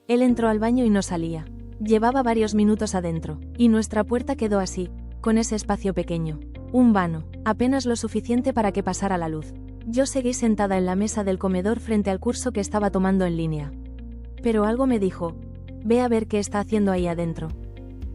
Él entró al baño y no salía. Llevaba varios minutos adentro, y nuestra puerta quedó así, con ese espacio pequeño. Un vano, apenas lo suficiente para que pasara la luz. Yo seguí sentada en la mesa del comedor frente al curso que estaba tomando en línea. Pero algo me dijo, ve a ver qué está haciendo ahí adentro.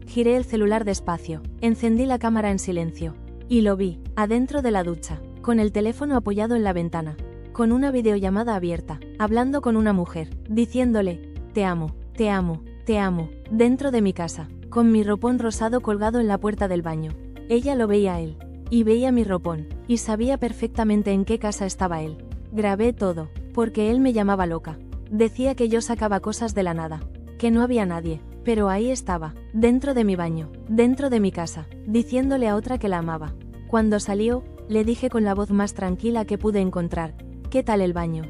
Giré el celular despacio, encendí la cámara en silencio, y lo vi, adentro de la ducha, con el teléfono apoyado en la ventana, con una videollamada abierta, hablando con una mujer, diciéndole, te amo, te amo, te amo, dentro de mi casa, con mi ropón rosado colgado en la puerta del baño. Ella lo veía a él, y veía mi ropón, y sabía perfectamente en qué casa estaba él. Grabé todo, porque él me llamaba loca. Decía que yo sacaba cosas de la nada, que no había nadie, pero ahí estaba, dentro de mi baño, dentro de mi casa, diciéndole a otra que la amaba. Cuando salió, le dije con la voz más tranquila que pude encontrar, ¿qué tal el baño?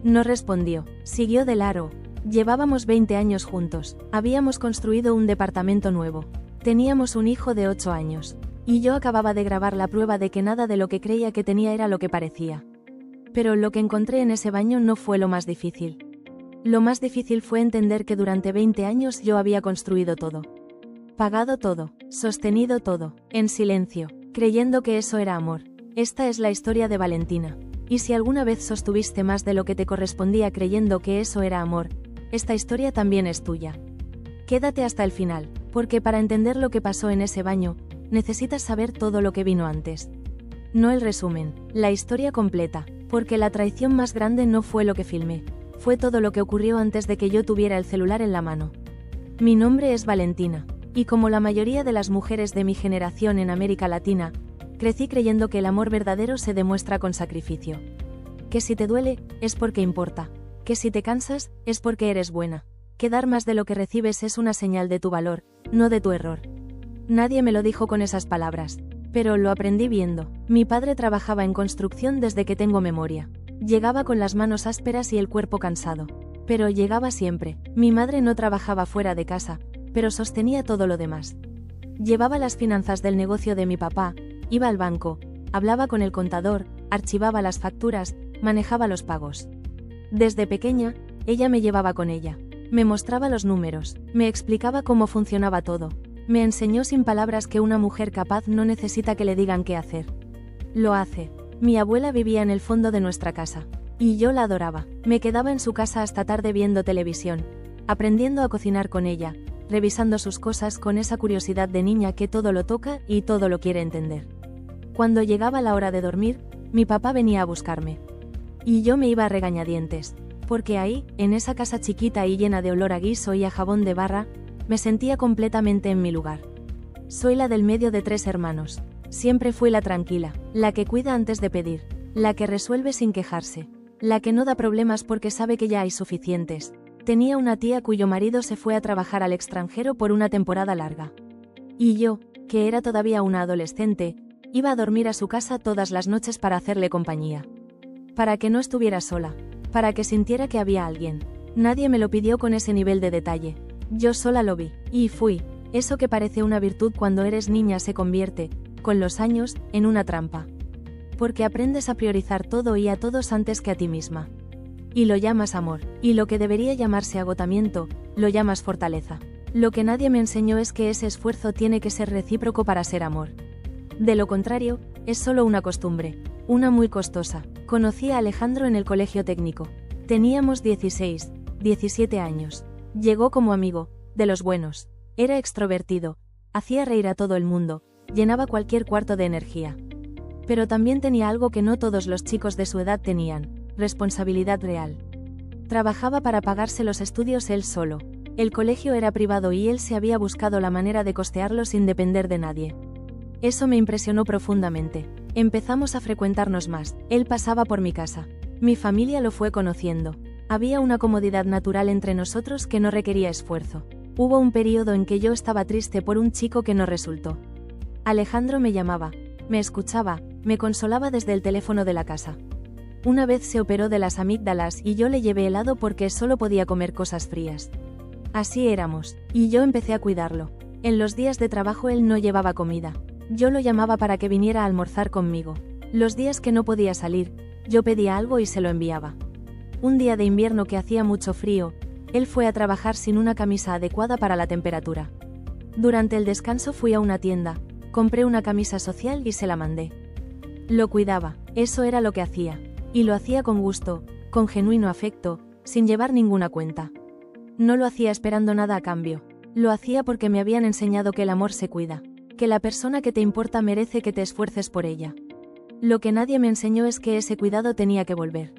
No respondió, siguió de largo. Llevábamos 20 años juntos, habíamos construido un departamento nuevo, teníamos un hijo de 8 años, y yo acababa de grabar la prueba de que nada de lo que creía que tenía era lo que parecía. Pero lo que encontré en ese baño no fue lo más difícil. Lo más difícil fue entender que durante 20 años yo había construido todo. Pagado todo, sostenido todo, en silencio, creyendo que eso era amor. Esta es la historia de Valentina. Y si alguna vez sostuviste más de lo que te correspondía creyendo que eso era amor, esta historia también es tuya. Quédate hasta el final, porque para entender lo que pasó en ese baño, necesitas saber todo lo que vino antes. No el resumen, la historia completa, porque la traición más grande no fue lo que filmé, fue todo lo que ocurrió antes de que yo tuviera el celular en la mano. Mi nombre es Valentina, y como la mayoría de las mujeres de mi generación en América Latina, crecí creyendo que el amor verdadero se demuestra con sacrificio. Que si te duele, es porque importa. Que si te cansas, es porque eres buena. Que dar más de lo que recibes es una señal de tu valor, no de tu error. Nadie me lo dijo con esas palabras, pero lo aprendí viendo. Mi padre trabajaba en construcción desde que tengo memoria. Llegaba con las manos ásperas y el cuerpo cansado. Pero llegaba siempre. Mi madre no trabajaba fuera de casa, pero sostenía todo lo demás. Llevaba las finanzas del negocio de mi papá, iba al banco, hablaba con el contador, archivaba las facturas, manejaba los pagos. Desde pequeña, ella me llevaba con ella. Me mostraba los números, me explicaba cómo funcionaba todo. Me enseñó sin palabras que una mujer capaz no necesita que le digan qué hacer. Lo hace. Mi abuela vivía en el fondo de nuestra casa, y yo la adoraba. Me quedaba en su casa hasta tarde viendo televisión, aprendiendo a cocinar con ella, revisando sus cosas con esa curiosidad de niña que todo lo toca y todo lo quiere entender. Cuando llegaba la hora de dormir, mi papá venía a buscarme. Y yo me iba a regañadientes, porque ahí, en esa casa chiquita y llena de olor a guiso y a jabón de barra, me sentía completamente en mi lugar. Soy la del medio de 3 hermanos. Siempre fui la tranquila, la que cuida antes de pedir, la que resuelve sin quejarse, la que no da problemas porque sabe que ya hay suficientes. Tenía una tía cuyo marido se fue a trabajar al extranjero por una temporada larga. Y yo, que era todavía una adolescente, iba a dormir a su casa todas las noches para hacerle compañía. Para que no estuviera sola, para que sintiera que había alguien. Nadie me lo pidió con ese nivel de detalle. Yo sola lo vi, y fui. Eso que parece una virtud cuando eres niña se convierte, con los años, en una trampa. Porque aprendes a priorizar todo y a todos antes que a ti misma. Y lo llamas amor, y lo que debería llamarse agotamiento, lo llamas fortaleza. Lo que nadie me enseñó es que ese esfuerzo tiene que ser recíproco para ser amor. De lo contrario, es solo una costumbre, una muy costosa. Conocí a Alejandro en el colegio técnico. Teníamos 16, 17 años. Llegó como amigo, de los buenos. Era extrovertido, hacía reír a todo el mundo, llenaba cualquier cuarto de energía. Pero también tenía algo que no todos los chicos de su edad tenían, responsabilidad real. Trabajaba para pagarse los estudios él solo. El colegio era privado y él se había buscado la manera de costearlo sin depender de nadie. Eso me impresionó profundamente. Empezamos a frecuentarnos más, él pasaba por mi casa. Mi familia lo fue conociendo. Había una comodidad natural entre nosotros que no requería esfuerzo. Hubo un periodo en que yo estaba triste por un chico que no resultó. Alejandro me llamaba, me escuchaba, me consolaba desde el teléfono de la casa. Una vez se operó de las amígdalas y yo le llevé helado porque solo podía comer cosas frías. Así éramos, y yo empecé a cuidarlo. En los días de trabajo él no llevaba comida. Yo lo llamaba para que viniera a almorzar conmigo. Los días que no podía salir, yo pedía algo y se lo enviaba. Un día de invierno que hacía mucho frío, Él fue a trabajar sin una camisa adecuada para la temperatura. Durante el descanso fui a una tienda, compré una camisa social y se la mandé. Lo cuidaba, eso era lo que hacía. Y lo hacía con gusto, con genuino afecto, sin llevar ninguna cuenta. No lo hacía esperando nada a cambio. Lo hacía porque me habían enseñado que el amor se cuida, que la persona que te importa merece que te esfuerces por ella. Lo que nadie me enseñó es que ese cuidado tenía que volver.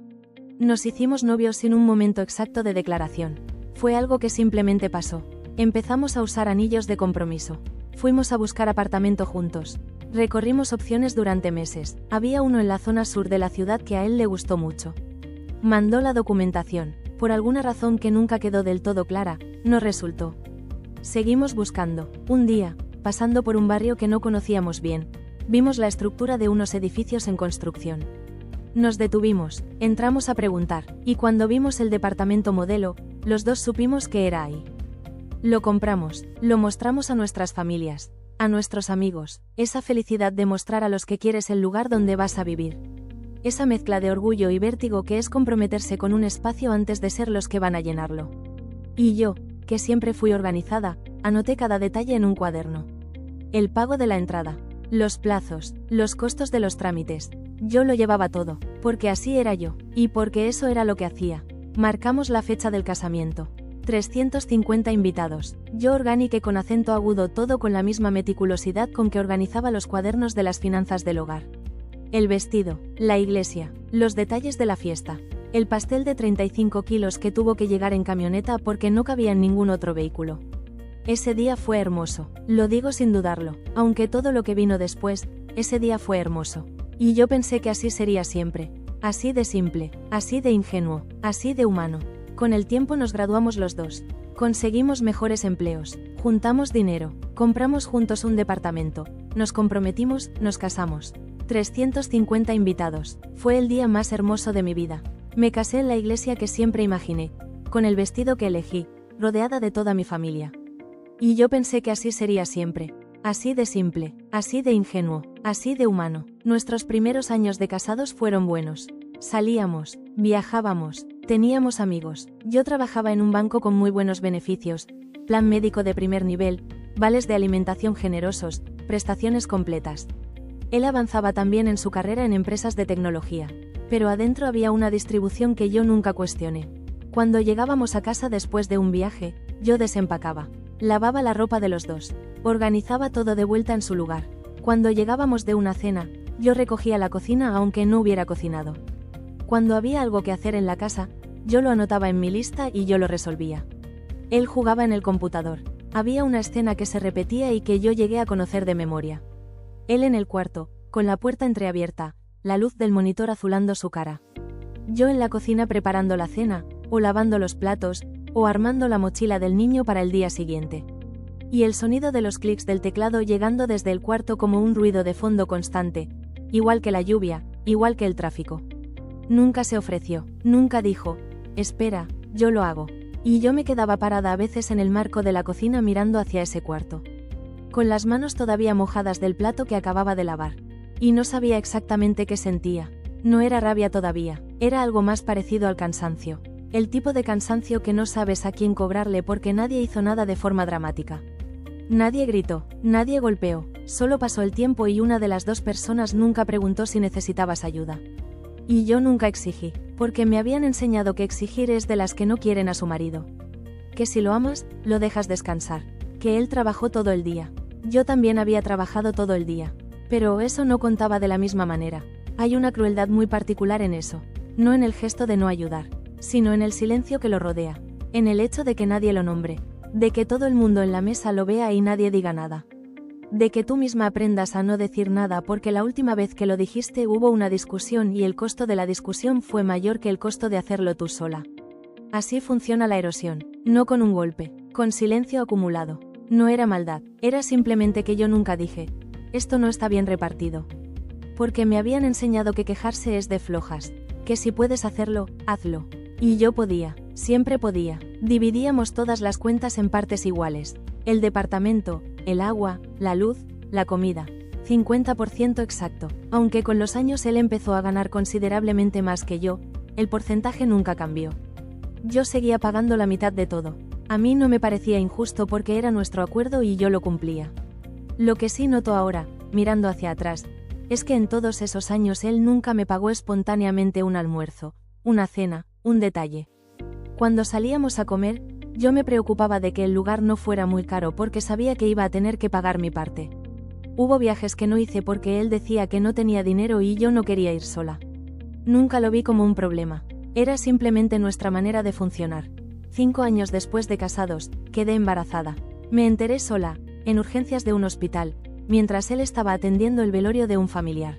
Nos hicimos novios sin un momento exacto de declaración. Fue algo que simplemente pasó. Empezamos a usar anillos de compromiso. Fuimos a buscar apartamento juntos. Recorrimos opciones durante meses. Había uno en la zona sur de la ciudad que a él le gustó mucho. Mandó la documentación. Por alguna razón que nunca quedó del todo clara, no resultó. Seguimos buscando. Un día, pasando por un barrio que no conocíamos bien, vimos la estructura de unos edificios en construcción. Nos detuvimos, entramos a preguntar, y cuando vimos el departamento modelo, los dos supimos que era ahí. Lo compramos, lo mostramos a nuestras familias, a nuestros amigos, esa felicidad de mostrar a los que quieres el lugar donde vas a vivir. Esa mezcla de orgullo y vértigo que es comprometerse con un espacio antes de ser los que van a llenarlo. Y yo, que siempre fui organizada, anoté cada detalle en un cuaderno. El pago de la entrada, los plazos, los costos de los trámites. Yo lo llevaba todo, porque así era yo, y porque eso era lo que hacía. Marcamos la fecha del casamiento. 350 invitados. Yo organiqué con acento agudo todo con la misma meticulosidad con que organizaba los cuadernos de las finanzas del hogar. El vestido, la iglesia, los detalles de la fiesta. El pastel de 35 kilos que tuvo que llegar en camioneta porque no cabía en ningún otro vehículo. Ese día fue hermoso, lo digo sin dudarlo, aunque todo lo que vino después, ese día fue hermoso. Y yo pensé que así sería siempre, así de simple, así de ingenuo, así de humano. Con el tiempo nos graduamos los dos, conseguimos mejores empleos, juntamos dinero, compramos juntos un departamento, nos comprometimos, nos casamos. 350 invitados, fue el día más hermoso de mi vida. Me casé en la iglesia que siempre imaginé, con el vestido que elegí, rodeada de toda mi familia. Y yo pensé que así sería siempre, así de simple, así de ingenuo, así de humano. Nuestros primeros años de casados fueron buenos. Salíamos, viajábamos, teníamos amigos. Yo trabajaba en un banco con muy buenos beneficios, plan médico de primer nivel, vales de alimentación generosos, prestaciones completas. Él avanzaba también en su carrera en empresas de tecnología. Pero adentro había una distribución que yo nunca cuestioné. Cuando llegábamos a casa después de un viaje, yo desempacaba. Lavaba la ropa de los dos. Organizaba todo de vuelta en su lugar. Cuando llegábamos de una cena, yo recogía la cocina aunque no hubiera cocinado. Cuando había algo que hacer en la casa, yo lo anotaba en mi lista y yo lo resolvía. Él jugaba en el computador. Había una escena que se repetía y que yo llegué a conocer de memoria. Él en el cuarto, con la puerta entreabierta, la luz del monitor azulando su cara. Yo en la cocina preparando la cena, o lavando los platos, o armando la mochila del niño para el día siguiente. Y el sonido de los clics del teclado llegando desde el cuarto como un ruido de fondo constante, igual que la lluvia, igual que el tráfico. Nunca se ofreció, nunca dijo, espera, yo lo hago. Y yo me quedaba parada a veces en el marco de la cocina mirando hacia ese cuarto. Con las manos todavía mojadas del plato que acababa de lavar. Y no sabía exactamente qué sentía. No era rabia todavía, era algo más parecido al cansancio. El tipo de cansancio que no sabes a quién cobrarle porque nadie hizo nada de forma dramática. Nadie gritó, nadie golpeó, solo pasó el tiempo y una de las dos personas nunca preguntó si necesitabas ayuda. Y yo nunca exigí, porque me habían enseñado que exigir es de las que no quieren a su marido. Que si lo amas, lo dejas descansar. Que él trabajó todo el día. Yo también había trabajado todo el día. Pero eso no contaba de la misma manera. Hay una crueldad muy particular en eso. No en el gesto de no ayudar, sino en el silencio que lo rodea. En el hecho de que nadie lo nombre. De que todo el mundo en la mesa lo vea y nadie diga nada. De que tú misma aprendas a no decir nada porque la última vez que lo dijiste hubo una discusión y el costo de la discusión fue mayor que el costo de hacerlo tú sola. Así funciona la erosión. No con un golpe, con silencio acumulado. No era maldad, era simplemente que yo nunca dije, esto no está bien repartido. Porque me habían enseñado que quejarse es de flojas, que si puedes hacerlo, hazlo. Y yo podía, siempre podía. Dividíamos todas las cuentas en partes iguales. El departamento, el agua, la luz, la comida. 50% exacto. Aunque con los años él empezó a ganar considerablemente más que yo, el porcentaje nunca cambió. Yo seguía pagando la mitad de todo. A mí no me parecía injusto porque era nuestro acuerdo y yo lo cumplía. Lo que sí noto ahora, mirando hacia atrás, es que en todos esos años él nunca me pagó espontáneamente un almuerzo, una cena, un detalle. Cuando salíamos a comer, yo me preocupaba de que el lugar no fuera muy caro porque sabía que iba a tener que pagar mi parte. Hubo viajes que no hice porque él decía que no tenía dinero y yo no quería ir sola. Nunca lo vi como un problema. Era simplemente nuestra manera de funcionar. 5 años después de casados, quedé embarazada. Me enteré sola, en urgencias de un hospital, mientras él estaba atendiendo el velorio de un familiar.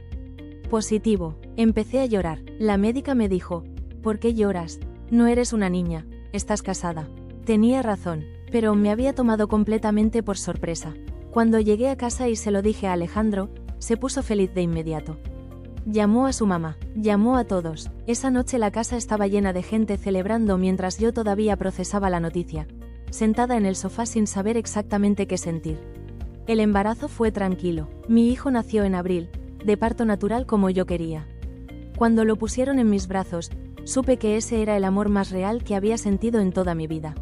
Positivo. Empecé a llorar. La médica me dijo, ¿por qué lloras? No eres una niña, estás casada. Tenía razón, pero me había tomado completamente por sorpresa. Cuando llegué a casa y se lo dije a Alejandro, se puso feliz de inmediato. Llamó a su mamá, llamó a todos. Esa noche la casa estaba llena de gente celebrando mientras yo todavía procesaba la noticia, sentada en el sofá sin saber exactamente qué sentir. El embarazo fue tranquilo. Mi hijo nació en abril, de parto natural como yo quería. Cuando lo pusieron en mis brazos, supe que ese era el amor más real que había sentido en toda mi vida.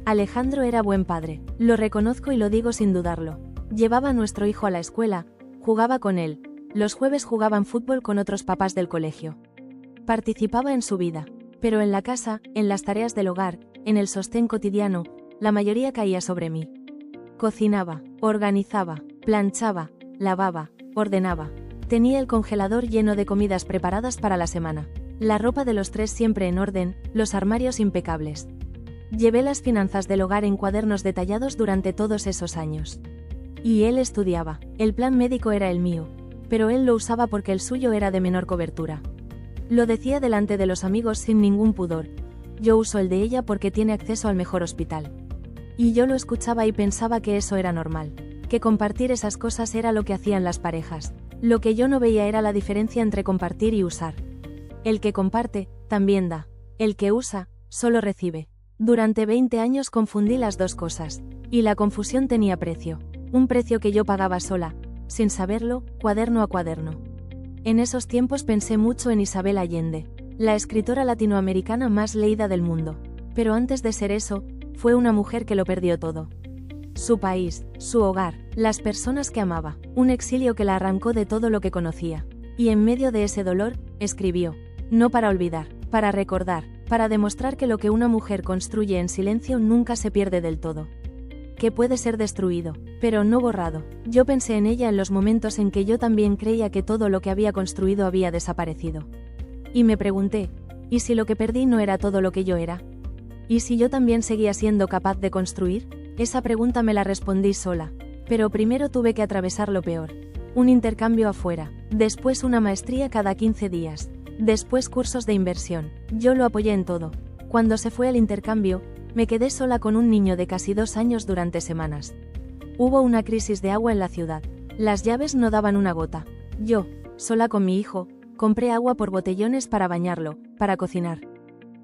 Alejandro era buen padre, lo reconozco y lo digo sin dudarlo. Llevaba a nuestro hijo a la escuela, jugaba con él. Los jueves jugaban fútbol con otros papás del colegio. Participaba en su vida, pero en la casa, en las tareas del hogar, en el sostén cotidiano, la mayoría caía sobre mí. Cocinaba, organizaba, planchaba, lavaba, ordenaba. Tenía el congelador lleno de comidas preparadas para la semana. La ropa de los tres siempre en orden, los armarios impecables. Llevé las finanzas del hogar en cuadernos detallados durante todos esos años. Y él estudiaba. El plan médico era el mío, pero él lo usaba porque el suyo era de menor cobertura. Lo decía delante de los amigos sin ningún pudor. Yo uso el de ella porque tiene acceso al mejor hospital. Y yo lo escuchaba y pensaba que eso era normal, que compartir esas cosas era lo que hacían las parejas. Lo que yo no veía era la diferencia entre compartir y usar. El que comparte, también da. El que usa, solo recibe. Durante 20 años confundí las dos cosas. Y la confusión tenía precio. Un precio que yo pagaba sola, sin saberlo, cuaderno a cuaderno. En esos tiempos pensé mucho en Isabel Allende, la escritora latinoamericana más leída del mundo. Pero antes de ser eso, fue una mujer que lo perdió todo. Su país, su hogar, las personas que amaba, un exilio que la arrancó de todo lo que conocía. Y en medio de ese dolor, escribió. No para olvidar, para recordar, para demostrar que lo que una mujer construye en silencio nunca se pierde del todo. Que puede ser destruido, pero no borrado. Yo pensé en ella en los momentos en que yo también creía que todo lo que había construido había desaparecido. Y me pregunté, ¿y si lo que perdí no era todo lo que yo era? ¿Y si yo también seguía siendo capaz de construir? Esa pregunta me la respondí sola, pero primero tuve que atravesar lo peor. Un intercambio afuera, después una maestría cada 15 días, después cursos de inversión. Yo lo apoyé en todo. Cuando se fue al intercambio, me quedé sola con un niño de casi 2 años durante semanas. Hubo una crisis de agua en la ciudad. Las llaves no daban una gota. Yo, sola con mi hijo, compré agua por botellones para bañarlo, para cocinar.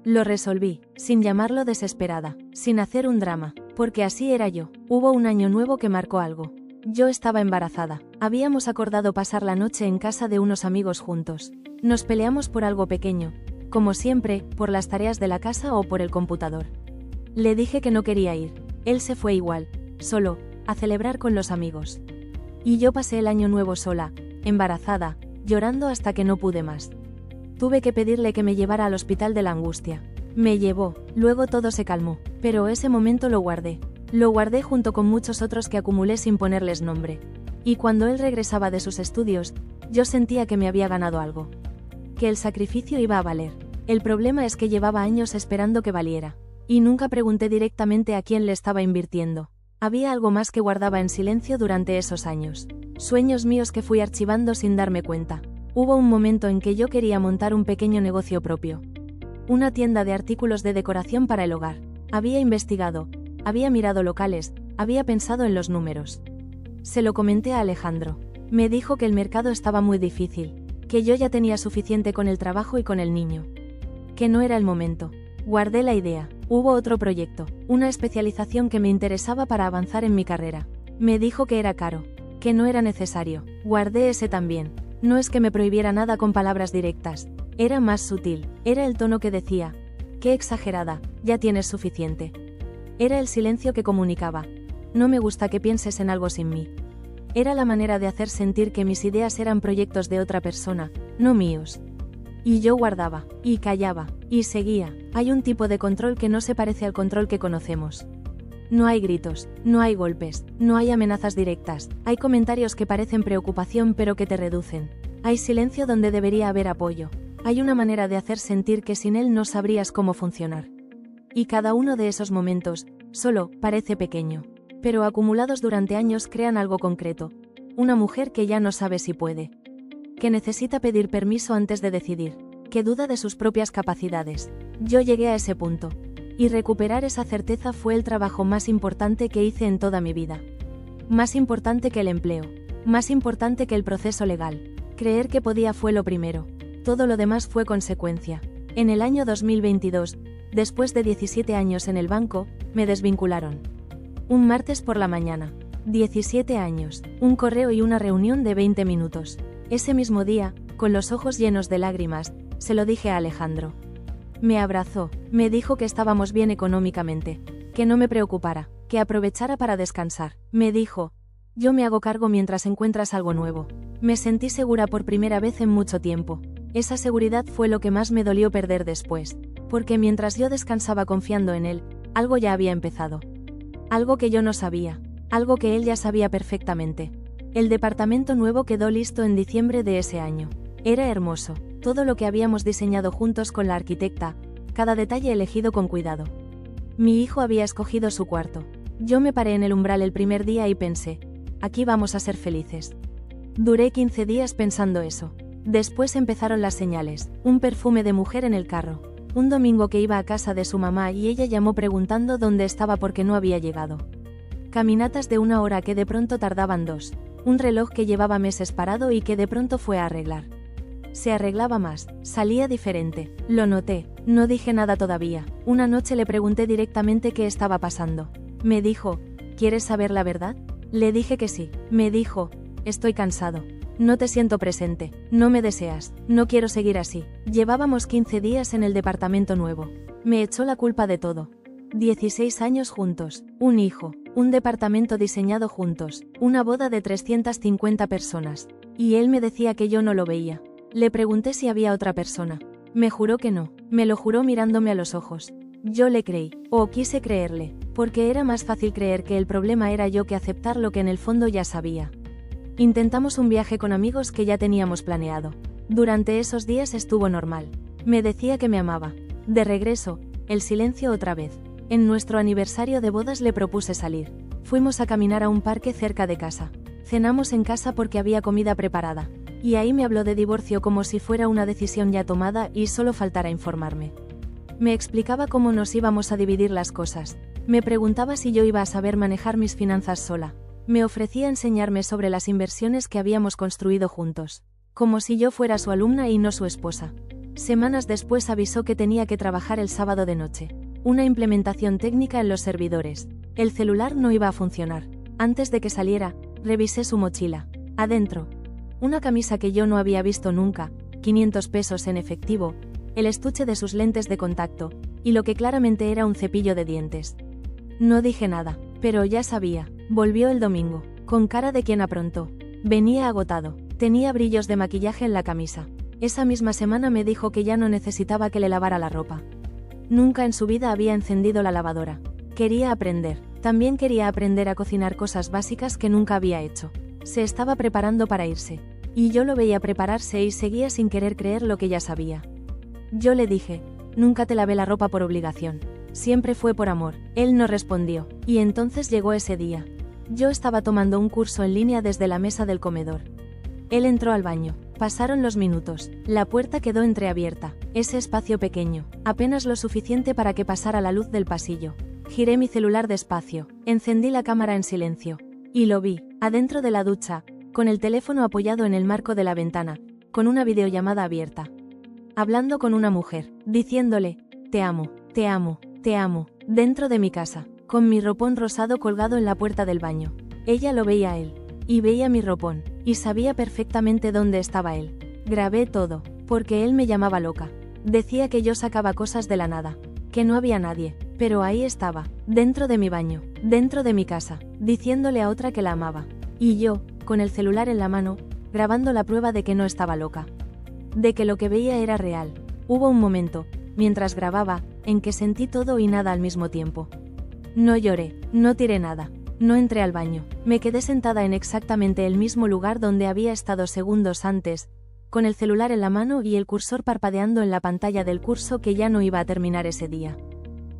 Lo resolví, sin llamarlo desesperada, sin hacer un drama, porque así era yo. Hubo un año nuevo que marcó algo. Yo estaba embarazada. Habíamos acordado pasar la noche en casa de unos amigos juntos. Nos peleamos por algo pequeño, como siempre, por las tareas de la casa o por el computador. Le dije que no quería ir. Él se fue igual, solo, a celebrar con los amigos. Y yo pasé el año nuevo sola, embarazada, llorando hasta que no pude más. Tuve que pedirle que me llevara al hospital de la angustia. Me llevó, luego todo se calmó, pero ese momento lo guardé. Lo guardé junto con muchos otros que acumulé sin ponerles nombre. Y cuando él regresaba de sus estudios, yo sentía que me había ganado algo. Que el sacrificio iba a valer. El problema es que llevaba años esperando que valiera. Y nunca pregunté directamente a quién le estaba invirtiendo. Había algo más que guardaba en silencio durante esos años. Sueños míos que fui archivando sin darme cuenta. Hubo un momento en que yo quería montar un pequeño negocio propio. Una tienda de artículos de decoración para el hogar. Había investigado, había mirado locales, había pensado en los números. Se lo comenté a Alejandro. Me dijo que el mercado estaba muy difícil, que yo ya tenía suficiente con el trabajo y con el niño. Que no era el momento. Guardé la idea. Hubo otro proyecto, una especialización que me interesaba para avanzar en mi carrera. Me dijo que era caro, que no era necesario. Guardé ese también. No es que me prohibiera nada con palabras directas. Era más sutil. Era el tono que decía, Qué exagerada, ya tienes suficiente. Era el silencio que comunicaba. No me gusta que pienses en algo sin mí. Era la manera de hacer sentir que mis ideas eran proyectos de otra persona, no míos. Y yo guardaba, y callaba, y seguía. Hay un tipo de control que no se parece al control que conocemos. No hay gritos, no hay golpes, no hay amenazas directas, hay comentarios que parecen preocupación pero que te reducen. Hay silencio donde debería haber apoyo. Hay una manera de hacer sentir que sin él no sabrías cómo funcionar. Y cada uno de esos momentos, solo, parece pequeño. Pero acumulados durante años crean algo concreto. Una mujer que ya no sabe si puede. Que necesita pedir permiso antes de decidir. Que duda de sus propias capacidades. Yo llegué a ese punto. Y recuperar esa certeza fue el trabajo más importante que hice en toda mi vida. Más importante que el empleo. Más importante que el proceso legal. Creer que podía fue lo primero. Todo lo demás fue consecuencia. En el año 2022, después de 17 años en el banco, me desvincularon. Un martes por la mañana. 17 años, un correo y una reunión de 20 minutos. Ese mismo día, con los ojos llenos de lágrimas, se lo dije a Alejandro. Me abrazó, me dijo que estábamos bien económicamente, que no me preocupara, que aprovechara para descansar. Me dijo, yo me hago cargo mientras encuentras algo nuevo. Me sentí segura por primera vez en mucho tiempo. Esa seguridad fue lo que más me dolió perder después, porque mientras yo descansaba confiando en él, algo ya había empezado. Algo que yo no sabía, algo que él ya sabía perfectamente. El departamento nuevo quedó listo en diciembre de ese año. Era hermoso, todo lo que habíamos diseñado juntos con la arquitecta, cada detalle elegido con cuidado. Mi hijo había escogido su cuarto. Yo me paré en el umbral el primer día y pensé, aquí vamos a ser felices. Duré 15 días pensando eso. Después empezaron las señales, un perfume de mujer en el carro. Un domingo que iba a casa de su mamá y ella llamó preguntando dónde estaba porque no había llegado. Caminatas de 1 hora que de pronto tardaban 2. Un reloj que llevaba meses parado y que de pronto fue a arreglar. Se arreglaba más, salía diferente, lo noté, no dije nada todavía. Una noche le pregunté directamente qué estaba pasando. Me dijo, ¿quieres saber la verdad? Le dije que sí. Me dijo, estoy cansado. No te siento presente, no me deseas, no quiero seguir así. Llevábamos 15 días en el departamento nuevo. Me echó la culpa de todo. 16 años juntos, un hijo, un departamento diseñado juntos, una boda de 350 personas. Y él me decía que yo no lo veía. Le pregunté si había otra persona. Me juró que no, me lo juró mirándome a los ojos. Yo le creí, o quise creerle, porque era más fácil creer que el problema era yo que aceptar lo que en el fondo ya sabía. Intentamos un viaje con amigos que ya teníamos planeado. Durante esos días estuvo normal. Me decía que me amaba. De regreso, el silencio otra vez. En nuestro aniversario de bodas le propuse salir. Fuimos a caminar a un parque cerca de casa. Cenamos en casa porque había comida preparada. Y ahí me habló de divorcio como si fuera una decisión ya tomada y solo faltara informarme. Me explicaba cómo nos íbamos a dividir las cosas. Me preguntaba si yo iba a saber manejar mis finanzas sola. Me ofrecía enseñarme sobre las inversiones que habíamos construido juntos. Como si yo fuera su alumna y no su esposa. Semanas después avisó que tenía que trabajar el sábado de noche. Una implementación técnica en los servidores. El celular no iba a funcionar. Antes de que saliera, revisé su mochila. Adentro. Una camisa que yo no había visto nunca, 500 pesos en efectivo, el estuche de sus lentes de contacto, y lo que claramente era un cepillo de dientes. No dije nada, pero ya sabía. Volvió el domingo, con cara de quien aprontó. Venía agotado, tenía brillos de maquillaje en la camisa. Esa misma semana me dijo que ya no necesitaba que le lavara la ropa. Nunca en su vida había encendido la lavadora. Quería aprender. También quería aprender a cocinar cosas básicas que nunca había hecho. Se estaba preparando para irse. Y yo lo veía prepararse y seguía sin querer creer lo que ya sabía. Yo le dije, nunca te lavé la ropa por obligación. Siempre fue por amor. Él no respondió. Y entonces llegó ese día. Yo estaba tomando un curso en línea desde la mesa del comedor. Él entró al baño. Pasaron los minutos. La puerta quedó entreabierta. Ese espacio pequeño, apenas lo suficiente para que pasara la luz del pasillo. Giré mi celular despacio. Encendí la cámara en silencio. Y lo vi, adentro de la ducha, con el teléfono apoyado en el marco de la ventana, con una videollamada abierta. Hablando con una mujer, diciéndole, te amo, te amo, te amo, dentro de mi casa, con mi ropón rosado colgado en la puerta del baño. Ella lo veía a él, y veía mi ropón, y sabía perfectamente dónde estaba él. Grabé todo, porque él me llamaba loca. Decía que yo sacaba cosas de la nada. que no había nadie, pero ahí estaba, dentro de mi baño, dentro de mi casa, diciéndole a otra que la amaba. Y yo, con el celular en la mano, grabando la prueba de que no estaba loca. De que lo que veía era real. Hubo un momento, mientras grababa, en que sentí todo y nada al mismo tiempo. No lloré, no tiré nada, no entré al baño, me quedé sentada en exactamente el mismo lugar donde había estado segundos antes, con el celular en la mano y el cursor parpadeando en la pantalla del curso que ya no iba a terminar ese día.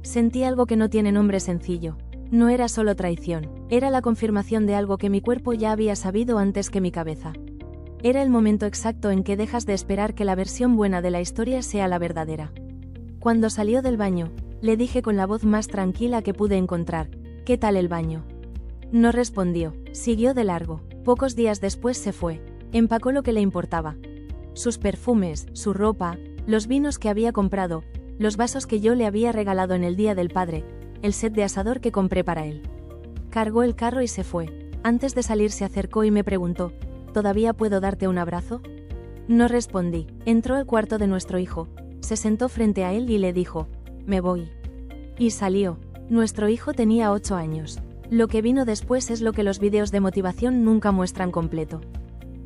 Sentí algo que no tiene nombre sencillo. No era solo traición, era la confirmación de algo que mi cuerpo ya había sabido antes que mi cabeza. Era el momento exacto en que dejas de esperar que la versión buena de la historia sea la verdadera. Cuando salió del baño, le dije con la voz más tranquila que pude encontrar, ¿qué tal el baño? No respondió, siguió de largo. Pocos días después se fue, empacó lo que le importaba. Sus perfumes, su ropa, los vinos que había comprado, los vasos que yo le había regalado en el Día del Padre, el set de asador que compré para él. Cargó el carro y se fue. Antes de salir se acercó y me preguntó, ¿todavía puedo darte un abrazo? No respondí. Entró al cuarto de nuestro hijo, se sentó frente a él y le dijo, me voy. Y salió. Nuestro hijo tenía 8 años. Lo que vino después es lo que los vídeos de motivación nunca muestran completo.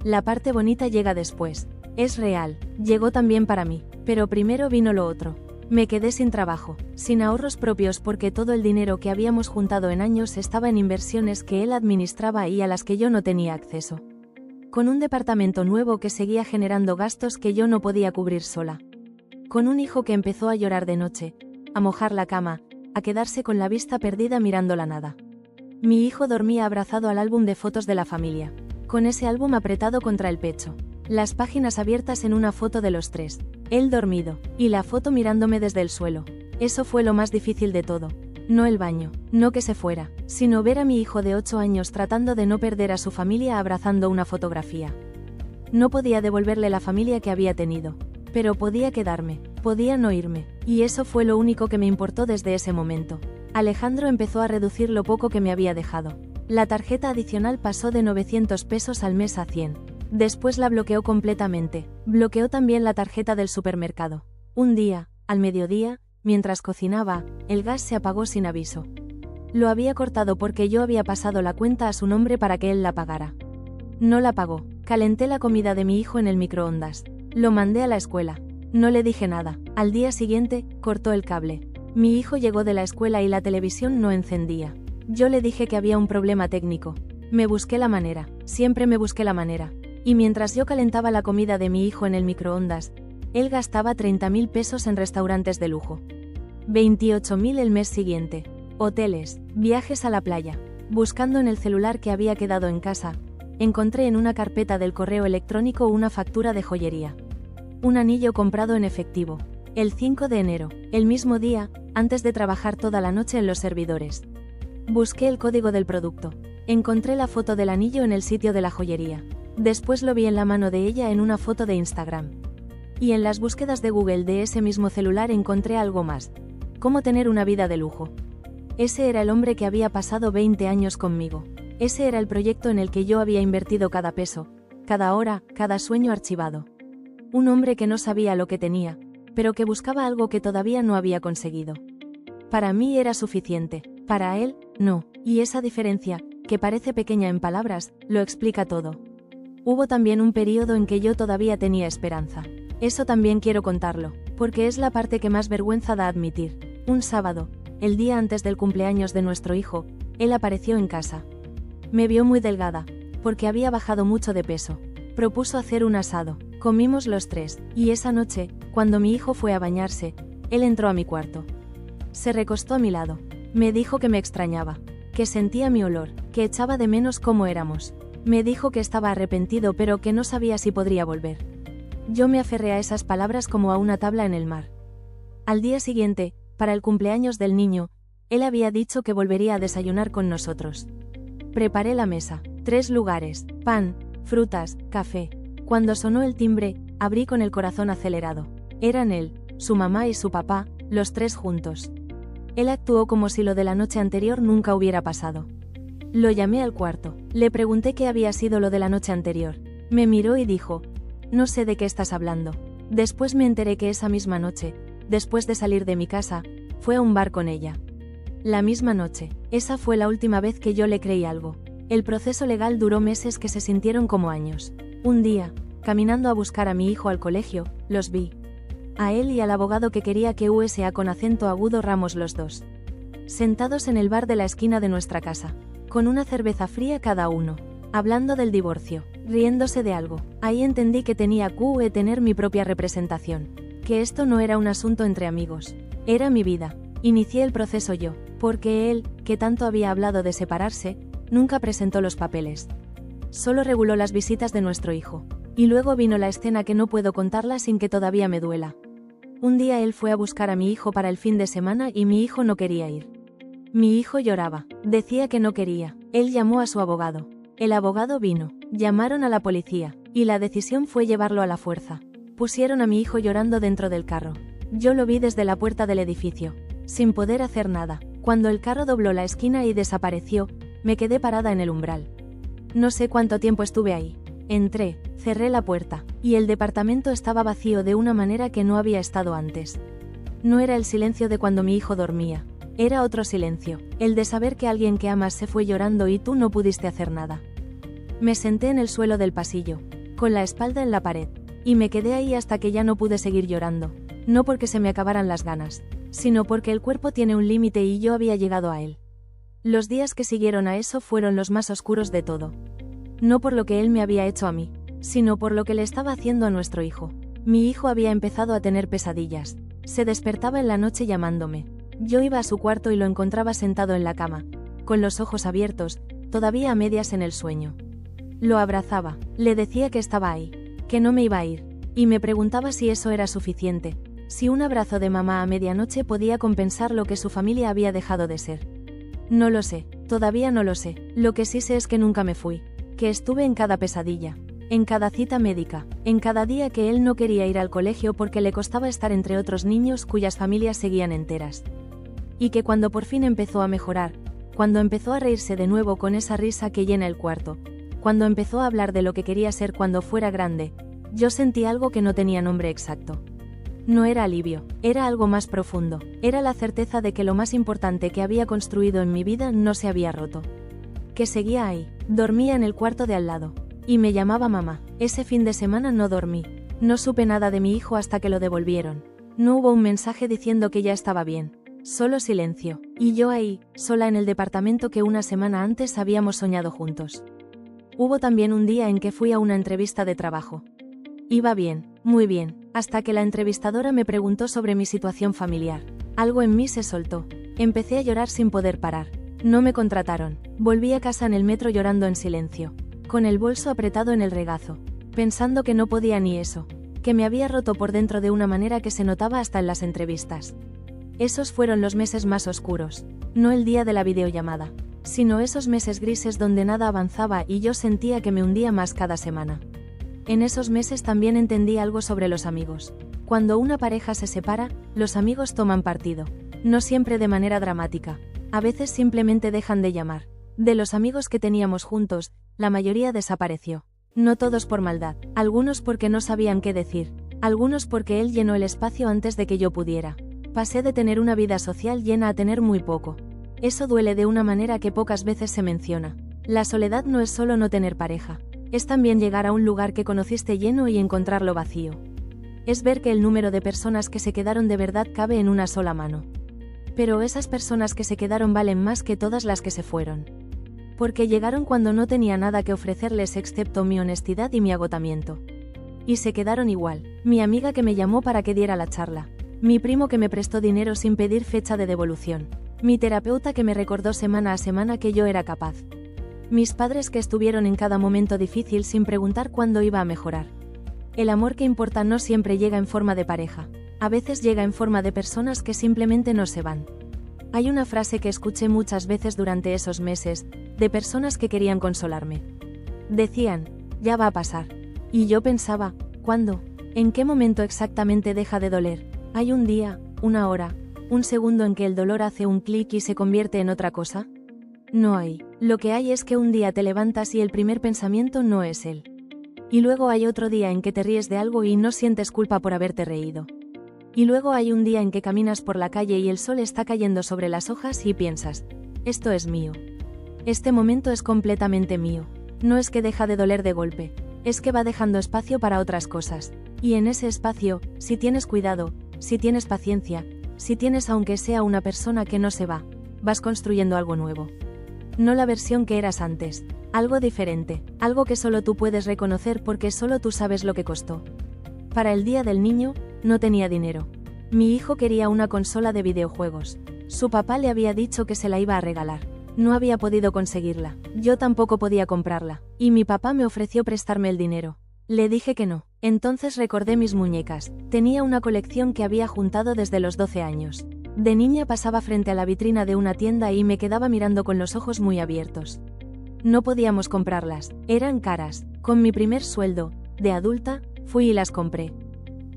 La parte bonita llega después. Es real, llegó también para mí, pero primero vino lo otro. Me quedé sin trabajo, sin ahorros propios porque todo el dinero que habíamos juntado en años estaba en inversiones que él administraba y a las que yo no tenía acceso. Con un departamento nuevo que seguía generando gastos que yo no podía cubrir sola. Con un hijo que empezó a llorar de noche, a mojar la cama, a quedarse con la vista perdida mirando la nada. Mi hijo dormía abrazado al álbum de fotos de la familia, con ese álbum apretado contra el pecho. Las páginas abiertas en una foto de los tres, él dormido, y la foto mirándome desde el suelo. Eso fue lo más difícil de todo. No el baño, no que se fuera, sino ver a mi hijo de 8 años tratando de no perder a su familia abrazando una fotografía. No podía devolverle la familia que había tenido, pero podía quedarme, podía no irme, y eso fue lo único que me importó desde ese momento. Alejandro empezó a reducir lo poco que me había dejado. La tarjeta adicional pasó de 900 pesos al mes a 100. Después la bloqueó completamente, bloqueó también la tarjeta del supermercado. Un día, al mediodía, mientras cocinaba, el gas se apagó sin aviso. Lo había cortado porque yo había pasado la cuenta a su nombre para que él la pagara. No la pagó. Calenté la comida de mi hijo en el microondas. Lo mandé a la escuela. No le dije nada. Al día siguiente, cortó el cable. Mi hijo llegó de la escuela y la televisión no encendía. Yo le dije que había un problema técnico. Me busqué la manera, siempre me busqué la manera. Y mientras yo calentaba la comida de mi hijo en el microondas, él gastaba 30.000 pesos en restaurantes de lujo. 28.000 el mes siguiente. Hoteles, viajes a la playa. Buscando en el celular que había quedado en casa, encontré en una carpeta del correo electrónico una factura de joyería. Un anillo comprado en efectivo. El 5 de enero, el mismo día, antes de trabajar toda la noche en los servidores. Busqué el código del producto. Encontré la foto del anillo en el sitio de la joyería. Después lo vi en la mano de ella en una foto de Instagram. Y en las búsquedas de Google de ese mismo celular encontré algo más. Cómo tener una vida de lujo. Ese era el hombre que había pasado 20 años conmigo. Ese era el proyecto en el que yo había invertido cada peso, cada hora, cada sueño archivado. Un hombre que no sabía lo que tenía, pero que buscaba algo que todavía no había conseguido. Para mí era suficiente, para él, no, y esa diferencia, que parece pequeña en palabras, lo explica todo. Hubo también un periodo en que yo todavía tenía esperanza. Eso también quiero contarlo, porque es la parte que más vergüenza da admitir. Un sábado, el día antes del cumpleaños de nuestro hijo, él apareció en casa. Me vio muy delgada, porque había bajado mucho de peso. Propuso hacer un asado, comimos los tres, y esa noche, cuando mi hijo fue a bañarse, él entró a mi cuarto. Se recostó a mi lado. Me dijo que me extrañaba, que sentía mi olor, que echaba de menos cómo éramos. Me dijo que estaba arrepentido pero que no sabía si podría volver. Yo me aferré a esas palabras como a una tabla en el mar. Al día siguiente, para el cumpleaños del niño, él había dicho que volvería a desayunar con nosotros. Preparé la mesa, 3 lugares, pan, frutas, café. Cuando sonó el timbre, abrí con el corazón acelerado. Eran él, su mamá y su papá, los 3 juntos. Él actuó como si lo de la noche anterior nunca hubiera pasado. Lo llamé al cuarto, le pregunté qué había sido lo de la noche anterior. Me miró y dijo, no sé de qué estás hablando. Después me enteré que esa misma noche, después de salir de mi casa, Fue a un bar con ella. La misma noche, esa fue la última vez que yo le creí algo. El proceso legal duró meses que se sintieron como años. Un día, caminando a buscar a mi hijo al colegio, los vi. A él y al abogado que quería que USA con acento agudo Ramos los dos. Sentados en el bar de la esquina de nuestra casa, con una cerveza fría cada uno, hablando del divorcio, riéndose de algo. Ahí entendí que tenía que tener mi propia representación, que esto no era un asunto entre amigos, era mi vida. Inicié el proceso yo, porque él, que tanto había hablado de separarse, nunca presentó los papeles. Solo reguló las visitas de nuestro hijo. Y luego vino la escena que no puedo contarla sin que todavía me duela. Un día él fue a buscar a mi hijo para el fin de semana y mi hijo no quería ir. Mi hijo lloraba, decía que no quería. Él llamó a su abogado. El abogado vino, llamaron a la policía, y la decisión fue llevarlo a la fuerza. Pusieron a mi hijo llorando dentro del carro. Yo lo vi desde la puerta del edificio, sin poder hacer nada. Cuando el carro dobló la esquina y desapareció, me quedé parada en el umbral. No sé cuánto tiempo estuve ahí. Entré, cerré la puerta, y el departamento estaba vacío de una manera que no había estado antes. No era el silencio de cuando mi hijo dormía, era otro silencio, el de saber que alguien que amas se fue llorando y tú no pudiste hacer nada. Me senté en el suelo del pasillo, con la espalda en la pared, y me quedé ahí hasta que ya no pude seguir llorando, no porque se me acabaran las ganas, sino porque el cuerpo tiene un límite y yo había llegado a él. Los días que siguieron a eso fueron los más oscuros de todo. No por lo que él me había hecho a mí, sino por lo que le estaba haciendo a nuestro hijo. Mi hijo había empezado a tener pesadillas. Se despertaba en la noche llamándome. Yo iba a su cuarto y lo encontraba sentado en la cama, con los ojos abiertos, todavía a medias en el sueño. Lo abrazaba, le decía que estaba ahí, que no me iba a ir, y me preguntaba si eso era suficiente, si un abrazo de mamá a medianoche podía compensar lo que su familia había dejado de ser. No lo sé, todavía no lo sé, lo que sí sé es que nunca me fui. Que estuve en cada pesadilla, en cada cita médica, en cada día que él no quería ir al colegio porque le costaba estar entre otros niños cuyas familias seguían enteras. Y que cuando por fin empezó a mejorar, cuando empezó a reírse de nuevo con esa risa que llena el cuarto, cuando empezó a hablar de lo que quería ser cuando fuera grande, yo sentí algo que no tenía nombre exacto. No era alivio, era algo más profundo, era la certeza de que lo más importante que había construido en mi vida no se había roto. Que seguía ahí, dormía en el cuarto de al lado, y me llamaba mamá. Ese fin de semana no dormí, no supe nada de mi hijo hasta que lo devolvieron. No hubo un mensaje diciendo que ya estaba bien, solo silencio, y yo ahí, sola en el departamento que una semana antes habíamos soñado juntos. Hubo también un día en que fui a una entrevista de trabajo. Iba bien, muy bien, hasta que la entrevistadora me preguntó sobre mi situación familiar. Algo en mí se soltó. Empecé a llorar sin poder parar. No me contrataron. Volví a casa en el metro llorando en silencio, con el bolso apretado en el regazo, pensando que no podía ni eso, que me había roto por dentro de una manera que se notaba hasta en las entrevistas. Esos fueron los meses más oscuros, no el día de la videollamada, sino esos meses grises donde nada avanzaba y yo sentía que me hundía más cada semana. En esos meses también entendí algo sobre los amigos. Cuando una pareja se separa, los amigos toman partido, no siempre de manera dramática. A veces simplemente dejan de llamar. De los amigos que teníamos juntos, la mayoría desapareció. No todos por maldad, algunos porque no sabían qué decir, algunos porque él llenó el espacio antes de que yo pudiera. Pasé de tener una vida social llena a tener muy poco. Eso duele de una manera que pocas veces se menciona. La soledad no es solo no tener pareja, es también llegar a un lugar que conociste lleno y encontrarlo vacío. Es ver que el número de personas que se quedaron de verdad cabe en una sola mano. Pero esas personas que se quedaron valen más que todas las que se fueron. Porque llegaron cuando no tenía nada que ofrecerles excepto mi honestidad y mi agotamiento. Y se quedaron igual, mi amiga que me llamó para que diera la charla, mi primo que me prestó dinero sin pedir fecha de devolución, mi terapeuta que me recordó semana a semana que yo era capaz. Mis padres que estuvieron en cada momento difícil sin preguntar cuándo iba a mejorar. El amor que importa no siempre llega en forma de pareja. A veces llega en forma de personas que simplemente no se van. Hay una frase que escuché muchas veces durante esos meses, de personas que querían consolarme. Decían, ya va a pasar. Y yo pensaba, ¿cuándo? ¿En qué momento exactamente deja de doler? ¿Hay un día, una hora, un segundo en que el dolor hace un clic y se convierte en otra cosa? No hay. Lo que hay es que un día te levantas y el primer pensamiento no es él. Y luego hay otro día en que te ríes de algo y no sientes culpa por haberte reído. Y luego hay un día en que caminas por la calle y el sol está cayendo sobre las hojas y piensas, esto es mío. Este momento es completamente mío. No es que deja de doler de golpe, es que va dejando espacio para otras cosas. Y en ese espacio, si tienes cuidado, si tienes paciencia, si tienes aunque sea una persona que no se va, vas construyendo algo nuevo. No la versión que eras antes, algo diferente, algo que solo tú puedes reconocer porque solo tú sabes lo que costó. Para el Día del Niño, no tenía dinero. Mi hijo quería una consola de videojuegos. Su papá le había dicho que se la iba a regalar. No había podido conseguirla. Yo tampoco podía comprarla. Y mi papá me ofreció prestarme el dinero. Le dije que no. Entonces recordé mis muñecas. Tenía una colección que había juntado desde los 12 años. De niña pasaba frente a la vitrina de una tienda y me quedaba mirando con los ojos muy abiertos. No podíamos comprarlas. Eran caras. Con mi primer sueldo, de adulta, fui y las compré.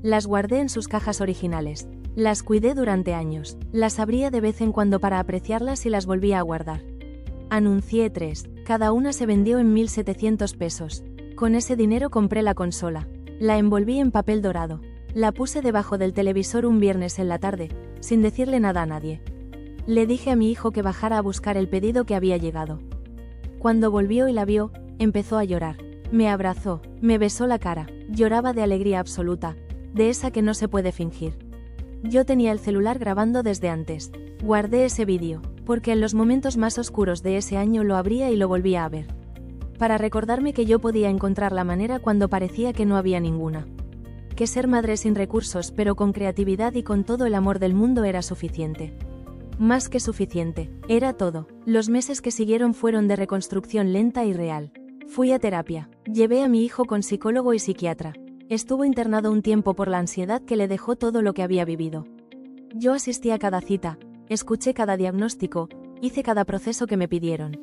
Las guardé en sus cajas originales. Las cuidé durante años. Las abría de vez en cuando para apreciarlas y las volvía a guardar. Anuncié 3. Cada una se vendió en 1.700 pesos. Con ese dinero compré la consola. La envolví en papel dorado. La puse debajo del televisor un viernes en la tarde, sin decirle nada a nadie. Le dije a mi hijo que bajara a buscar el pedido que había llegado. Cuando volvió y la vio, empezó a llorar. Me abrazó, me besó la cara, lloraba de alegría absoluta, de esa que no se puede fingir. Yo tenía el celular grabando desde antes. Guardé ese vídeo, porque en los momentos más oscuros de ese año lo abría y lo volvía a ver. Para recordarme que yo podía encontrar la manera cuando parecía que no había ninguna. Que ser madre sin recursos pero con creatividad y con todo el amor del mundo era suficiente. Más que suficiente, era todo. Los meses que siguieron fueron de reconstrucción lenta y real. Fui a terapia, llevé a mi hijo con psicólogo y psiquiatra. Estuvo internado un tiempo por la ansiedad que le dejó todo lo que había vivido. Yo asistí a cada cita, escuché cada diagnóstico, hice cada proceso que me pidieron.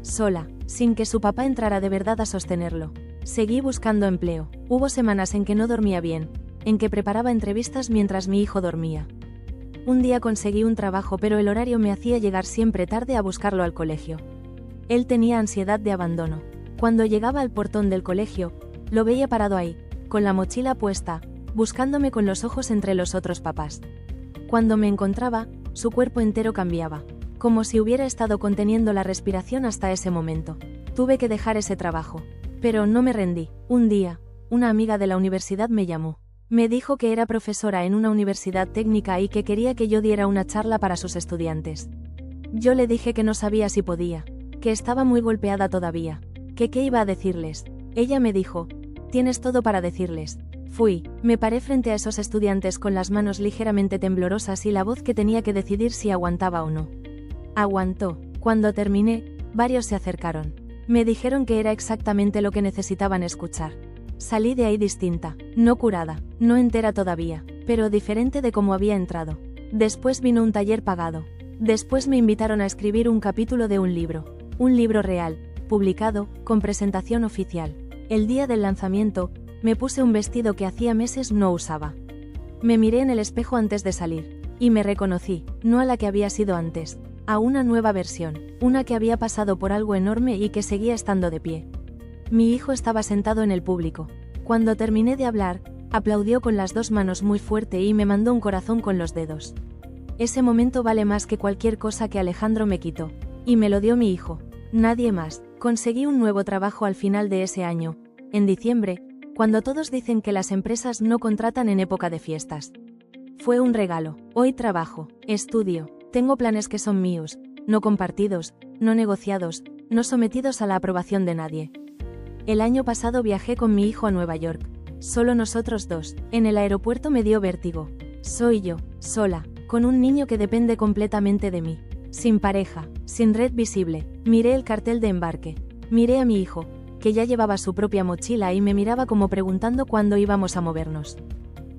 Sola, sin que su papá entrara de verdad a sostenerlo. Seguí buscando empleo. Hubo semanas en que no dormía bien, en que preparaba entrevistas mientras mi hijo dormía. Un día conseguí un trabajo pero el horario me hacía llegar siempre tarde a buscarlo al colegio. Él tenía ansiedad de abandono. Cuando llegaba al portón del colegio, lo veía parado ahí, con la mochila puesta, buscándome con los ojos entre los otros papás. Cuando me encontraba, su cuerpo entero cambiaba, como si hubiera estado conteniendo la respiración hasta ese momento. Tuve que dejar ese trabajo. Pero no me rendí. Un día, una amiga de la universidad me llamó. Me dijo que era profesora en una universidad técnica y que quería que yo diera una charla para sus estudiantes. Yo le dije que no sabía si podía, que estaba muy golpeada todavía, que qué iba a decirles. Ella me dijo, tienes todo para decirles. Fui, me paré frente a esos estudiantes con las manos ligeramente temblorosas y la voz que tenía que decidir si aguantaba o no. Aguantó. Cuando terminé, varios se acercaron. Me dijeron que era exactamente lo que necesitaban escuchar. Salí de ahí distinta, no curada, no entera todavía, pero diferente de cómo había entrado. Después vino un taller pagado. Después me invitaron a escribir un capítulo de un libro real, publicado, con presentación oficial. El día del lanzamiento, me puse un vestido que hacía meses no usaba. Me miré en el espejo antes de salir, y me reconocí, no a la que había sido antes, a una nueva versión, una que había pasado por algo enorme y que seguía estando de pie. Mi hijo estaba sentado en el público. Cuando terminé de hablar, aplaudió con las 2 manos muy fuerte y me mandó un corazón con los dedos. Ese momento vale más que cualquier cosa que Alejandro me quitó. Y me lo dio mi hijo. Nadie más. Conseguí un nuevo trabajo al final de ese año, en diciembre, cuando todos dicen que las empresas no contratan en época de fiestas. Fue un regalo. Hoy trabajo, estudio, tengo planes que son míos, no compartidos, no negociados, no sometidos a la aprobación de nadie. El año pasado viajé con mi hijo a Nueva York. Solo nosotros 2. En el aeropuerto me dio vértigo. Soy yo, sola, con un niño que depende completamente de mí. Sin pareja, sin red visible. Miré el cartel de embarque. Miré a mi hijo, que ya llevaba su propia mochila y me miraba como preguntando cuándo íbamos a movernos.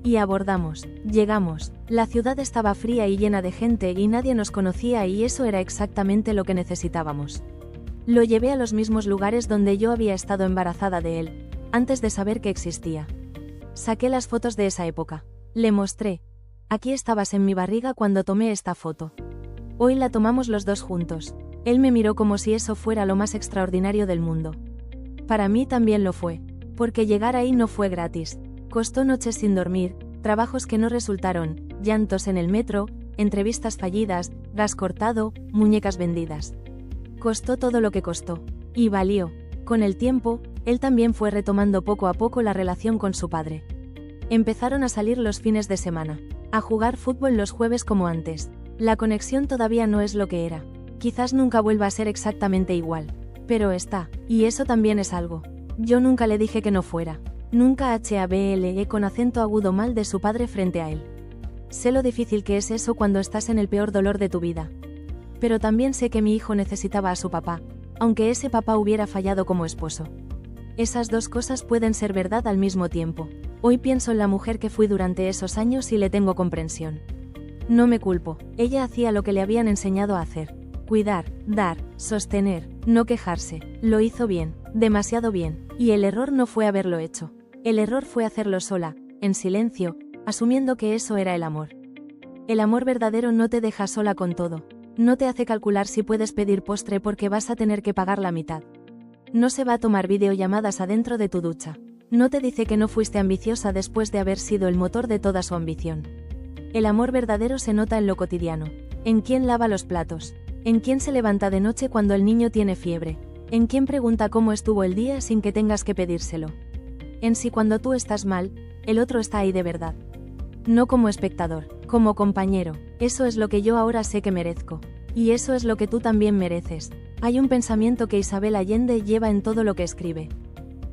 Y abordamos. Llegamos. La ciudad estaba fría y llena de gente y nadie nos conocía y eso era exactamente lo que necesitábamos. Lo llevé a los mismos lugares donde yo había estado embarazada de él, antes de saber que existía. Saqué las fotos de esa época. Le mostré. Aquí estabas en mi barriga cuando tomé esta foto. Hoy la tomamos los 2 juntos. Él me miró como si eso fuera lo más extraordinario del mundo. Para mí también lo fue, porque llegar ahí no fue gratis. Costó noches sin dormir, trabajos que no resultaron, llantos en el metro, entrevistas fallidas, gas cortado, muñecas vendidas. Costó todo lo que costó. Y valió. Con el tiempo, él también fue retomando poco a poco la relación con su padre. Empezaron a salir los fines de semana, a jugar fútbol los jueves como antes. La conexión todavía no es lo que era. Quizás nunca vuelva a ser exactamente igual. Pero está, y eso también es algo. Yo nunca le dije que no fuera. Nunca hable con acento agudo mal de su padre frente a él. Sé lo difícil que es eso cuando estás en el peor dolor de tu vida. Pero también sé que mi hijo necesitaba a su papá, aunque ese papá hubiera fallado como esposo. Esas dos cosas pueden ser verdad al mismo tiempo. Hoy pienso en la mujer que fui durante esos años y le tengo comprensión. No me culpo, ella hacía lo que le habían enseñado a hacer. Cuidar, dar, sostener, no quejarse. Lo hizo bien, demasiado bien, y el error no fue haberlo hecho. El error fue hacerlo sola, en silencio, asumiendo que eso era el amor. El amor verdadero no te deja sola con todo. No te hace calcular si puedes pedir postre porque vas a tener que pagar la mitad. No se va a tomar videollamadas adentro de tu ducha. No te dice que no fuiste ambiciosa después de haber sido el motor de toda su ambición. El amor verdadero se nota en lo cotidiano. En quién lava los platos. En quién se levanta de noche cuando el niño tiene fiebre. En quién pregunta cómo estuvo el día sin que tengas que pedírselo. En si cuando tú estás mal, el otro está ahí de verdad. No como espectador, como compañero. Eso es lo que yo ahora sé que merezco. Y eso es lo que tú también mereces. Hay un pensamiento que Isabel Allende lleva en todo lo que escribe.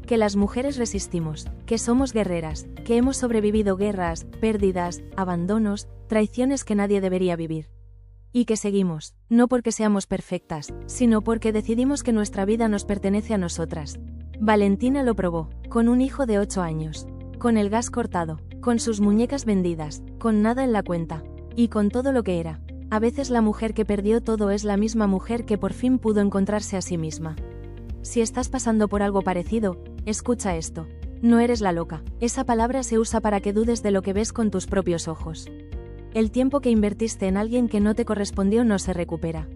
Que las mujeres resistimos, que somos guerreras, que hemos sobrevivido guerras, pérdidas, abandonos, traiciones que nadie debería vivir. Y que seguimos, no porque seamos perfectas, sino porque decidimos que nuestra vida nos pertenece a nosotras. Valentina lo probó, con un hijo de 8 años, con el gas cortado, con sus muñecas vendidas, con nada en la cuenta, y con todo lo que era. A veces la mujer que perdió todo es la misma mujer que por fin pudo encontrarse a sí misma. Si estás pasando por algo parecido, escucha esto. No eres la loca. Esa palabra se usa para que dudes de lo que ves con tus propios ojos. El tiempo que invertiste en alguien que no te correspondió no se recupera.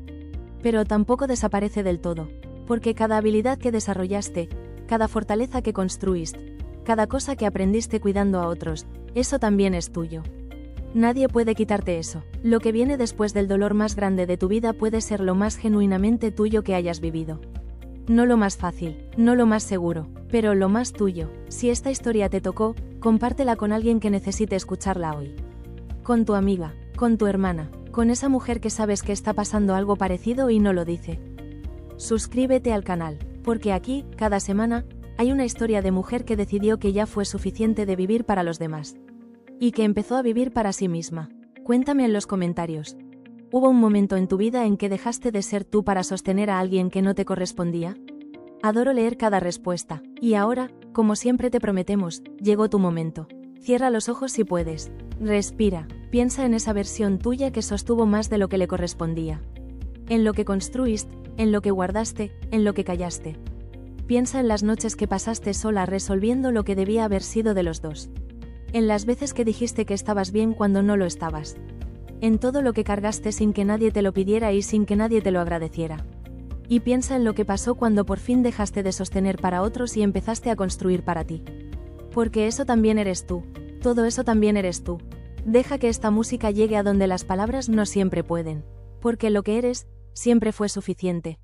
Pero tampoco desaparece del todo, porque cada habilidad que desarrollaste, cada fortaleza que construiste, cada cosa que aprendiste cuidando a otros, eso también es tuyo. Nadie puede quitarte eso. Lo que viene después del dolor más grande de tu vida puede ser lo más genuinamente tuyo que hayas vivido. No lo más fácil, no lo más seguro, pero lo más tuyo. Si esta historia te tocó, compártela con alguien que necesite escucharla hoy. Con tu amiga, con tu hermana, con esa mujer que sabes que está pasando algo parecido y no lo dice. Suscríbete al canal, porque aquí, cada semana, hay una historia de mujer que decidió que ya fue suficiente de vivir para los demás. Y que empezó a vivir para sí misma. Cuéntame en los comentarios. ¿Hubo un momento en tu vida en que dejaste de ser tú para sostener a alguien que no te correspondía? Adoro leer cada respuesta. Y ahora, como siempre te prometemos, llegó tu momento. Cierra los ojos si puedes. Respira. Piensa en esa versión tuya que sostuvo más de lo que le correspondía. En lo que construiste, en lo que guardaste, en lo que callaste. Piensa en las noches que pasaste sola resolviendo lo que debía haber sido de los dos. En las veces que dijiste que estabas bien cuando no lo estabas. En todo lo que cargaste sin que nadie te lo pidiera y sin que nadie te lo agradeciera. Y piensa en lo que pasó cuando por fin dejaste de sostener para otros y empezaste a construir para ti. Porque eso también eres tú. Todo eso también eres tú. Deja que esta música llegue a donde las palabras no siempre pueden. Porque lo que eres, siempre fue suficiente.